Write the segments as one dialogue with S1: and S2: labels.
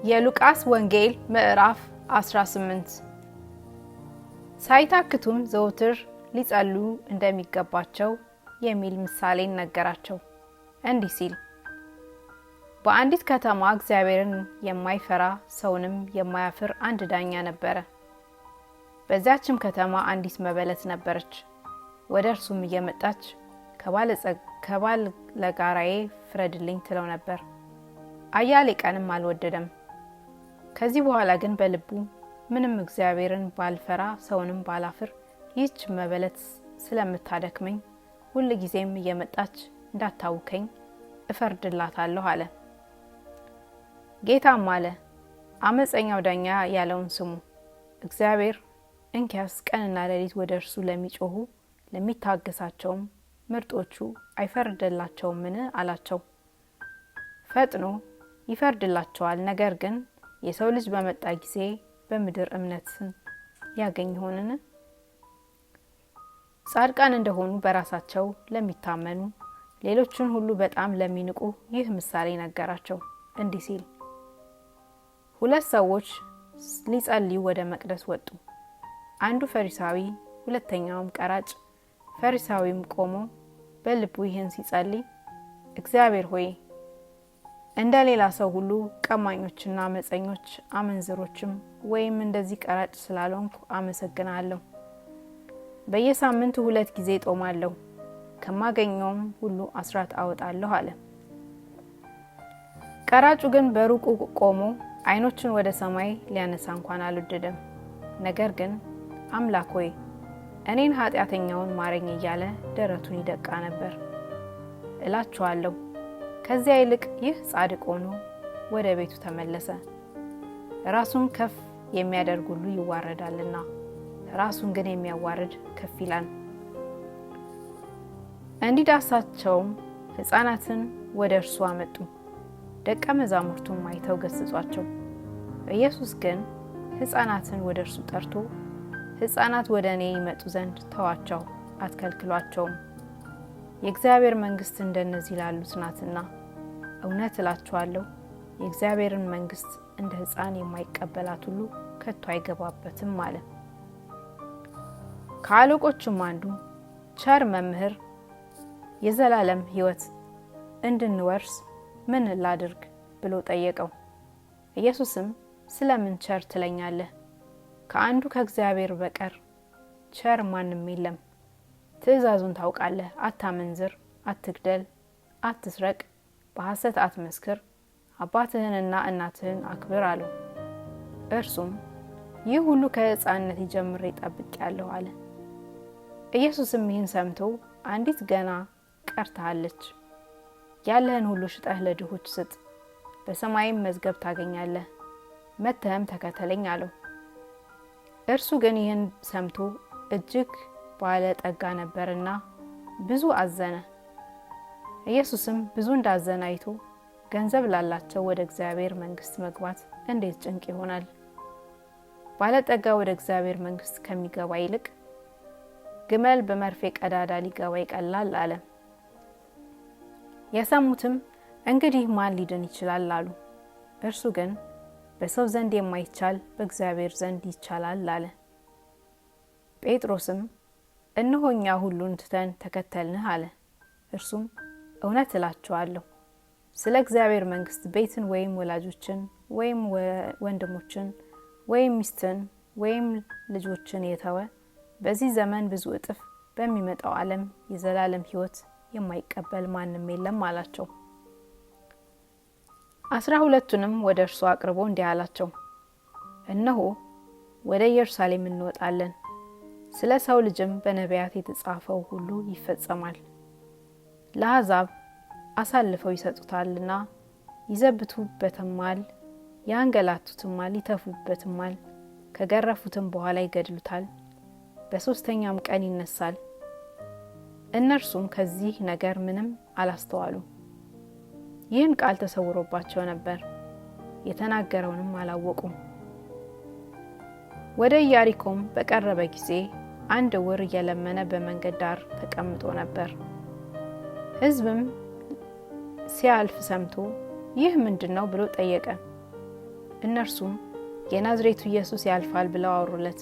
S1: የሉቃስ ወንጌል ምዕራፍ 18 ሳይታክቱም ዘወትር ሊጸልዩ እንደሚገባቸው የሚል ምሳሌን ነገራቸው እንዲህ ሲል በአንዲት ከተማ እግዚአብሔርን የማይፈራ ሰውንም የማያፍር አንድ ዳኛ ነበረ። በዚያችም ከተማ አንዲት መበለት ነበረች። ወደ እርሱም እየመጣች ከባለጋራዬ ፍረድልኝ ትለው ነበር። አያሌ ቀንም አልወደደም። ከዚህ በኋላ ግን በልቡ ምንም እግዚአብሔርን ባልፈራ ሰውንም ባላፍር ይህች መበለት ስለምታደክመኝ ሁሉ ጊዜም እየመጣች እንዳታውከኝ እፈርድላታለሁ አለ። ጌታም አለ፣ አመፀኛው ዳኛ ያለውን ስሙ። እግዚአብሔር እንኪያስ ቀንና ሌሊት ወደ እርሱ ለሚጮሁ ለሚታገሳቸውም ምርጦቹ አይፈርድላቸውምን አላቸው። ፈጥኖ ይፈርድላቸዋል። ነገር ግን የሰው ልጅ በመጣ ጊዜ በምድር እምነትን ያገኝ ይሆንን? ጻድቃን እንደሆኑ በራሳቸው ለሚታመኑ ሌሎችን ሁሉ በጣም ለሚንቁ ይህ ምሳሌ ነገራቸው እንዲህ ሲል ሁለት ሰዎች ሊጸልዩ ወደ መቅደስ ወጡ። አንዱ ፈሪሳዊ፣ ሁለተኛውም ቀራጭ። ፈሪሳዊም ቆሞ በልቡ ይህን ሲጸልይ እግዚአብሔር ሆይ እንደ ሌላ ሰው ሁሉ ቀማኞችና አመፀኞች አመንዝሮችም ወይም እንደዚህ ቀራጭ ስላልሆንኩ አመሰግናለሁ። በየሳምንቱ 2 ጊዜ ጦማለሁ፣ ከማገኘውም ሁሉ አስራት አወጣለሁ አለ። ቀራጩ ግን በሩቁ ቆሞ ዓይኖቹን ወደ ሰማይ ሊያነሳ እንኳን አልወደደም። ነገር ግን አምላክ ሆይ እኔን ኃጢአተኛውን ማረኝ እያለ ደረቱን ይደቃ ነበር። እላችኋለሁ ከዚያ ይልቅ ይህ ጻድቅ ሆኖ ወደ ቤቱ ተመለሰ። ራሱን ከፍ የሚያደርግ ሁሉ ይዋረዳልና ራሱን ግን የሚያዋርድ ከፍ ይላል። እንዲዳሳቸውም ሕፃናትን ወደ እርሱ አመጡ። ደቀ መዛሙርቱም አይተው ገሰጿቸው። ኢየሱስ ግን ሕፃናትን ወደ እርሱ ጠርቶ ሕፃናት ወደ እኔ ይመጡ ዘንድ ተዋቸው፣ አትከልክሏቸውም። የእግዚአብሔር መንግስት እንደነዚህ ላሉት ናትና። እውነት እላችኋለሁ የእግዚአብሔርን መንግስት እንደ ሕፃን የማይቀበላት ሁሉ ከቶ አይገባበትም አለ። ከአለቆቹም አንዱ ቸር መምህር የዘላለም ሕይወት እንድንወርስ ምን ላድርግ ብሎ ጠየቀው። ኢየሱስም ስለምን ቸር ትለኛለህ? ከአንዱ ከእግዚአብሔር በቀር ቸር ማንም የለም። ትእዛዙን ታውቃለህ። አታመንዝር፣ አትግደል፣ አትስረቅ፣ በሐሰት አትመስክር፣ አባትህንና እናትህን አክብር አለው። እርሱም ይህ ሁሉ ከሕፃንነቴ ጀምሬ ጠብቄአለሁ አለ። ኢየሱስም ይህን ሰምቶ አንዲት ገና ቀርታለች፣ ያለህን ሁሉ ሽጠህ ለድሆች ስጥ፣ በሰማይም መዝገብ ታገኛለህ፣ መጥተህም ተከተለኝ አለው። እርሱ ግን ይህን ሰምቶ እጅግ ባለ ጠጋ ነበርና ብዙ አዘነ። ኢየሱስም ብዙ እንዳዘነ አይቶ ገንዘብ ላላቸው ወደ እግዚአብሔር መንግስት መግባት እንዴት ጭንቅ ይሆናል፣ ባለጠጋ ወደ እግዚአብሔር መንግስት ከሚገባ ይልቅ ግመል በመርፌ ቀዳዳ ሊገባ ይቀላል አለ። የሰሙትም እንግዲህ ማን ሊድን ይችላል አሉ። እርሱ ግን በሰው ዘንድ የማይቻል በእግዚአብሔር ዘንድ ይቻላል አለ። ጴጥሮስም እነሆ እኛ ሁሉን ትተን ተከተልንህ አለ። እርሱም እውነት እላችኋለሁ ስለ እግዚአብሔር መንግስት ቤትን ወይም ወላጆችን ወይም ወንድሞችን ወይም ሚስትን ወይም ልጆችን የተወ በዚህ ዘመን ብዙ እጥፍ በሚመጣው ዓለም የዘላለም ሕይወት የማይቀበል ማንም የለም አላቸው። 12ቱንም ወደ እርሱ አቅርቦ እንዲህ አላቸው፣ እነሆ ወደ ኢየሩሳሌም እንወጣለን፣ ስለ ሰው ልጅም በነቢያት የተጻፈው ሁሉ ይፈጸማል። ለአሕዛብ አሳልፈው ይሰጡታልና ይዘብቱበትማል፣ ያንገላቱትማል፣ ይተፉበትማል፣ ከገረፉትም በኋላ ይገድሉታል፣ በ3ኛም ቀን ይነሳል። እነርሱም ከዚህ ነገር ምንም አላስተዋሉም። ይህን ቃል ተሰውሮባቸው ነበር፣ የተናገረውንም አላወቁም። ወደ ኢያሪኮም በቀረበ ጊዜ አንድ ዕውር እየለመነ በመንገድ ዳር ተቀምጦ ነበር። ሕዝብም ሲያልፍ ሰምቶ ይህ ምንድነው ብሎ ጠየቀ። እነርሱም የናዝሬቱ ኢየሱስ ያልፋል ብለው አወሩለት።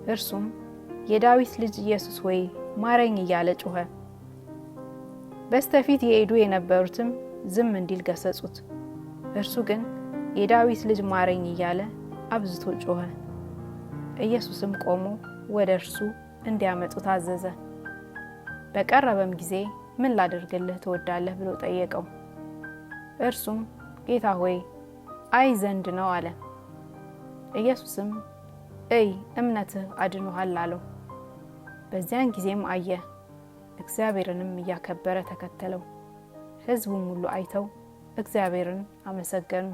S1: እርሱም የዳዊት ልጅ ኢየሱስ ሆይ ማረኝ እያለ ጮኸ። በስተፊት የሄዱ የነበሩትም ዝም እንዲል ገሰጹት። እርሱ ግን የዳዊት ልጅ ማረኝ እያለ አብዝቶ ጮኸ። ኢየሱስም ቆሞ ወደ እርሱ እንዲያመጡት አዘዘ። በቀረበም ጊዜ ምን ላደርግልህ ትወዳለህ ብሎ ጠየቀው። እርሱም ጌታ ሆይ አይ ዘንድ ነው አለ። ኢየሱስም እምነትህ አድኖሃል አለው። በዚያን ጊዜም አየ፣ እግዚአብሔርንም እያከበረ ተከተለው። ሕዝቡም ሁሉ አይተው እግዚአብሔርን አመሰገኑ።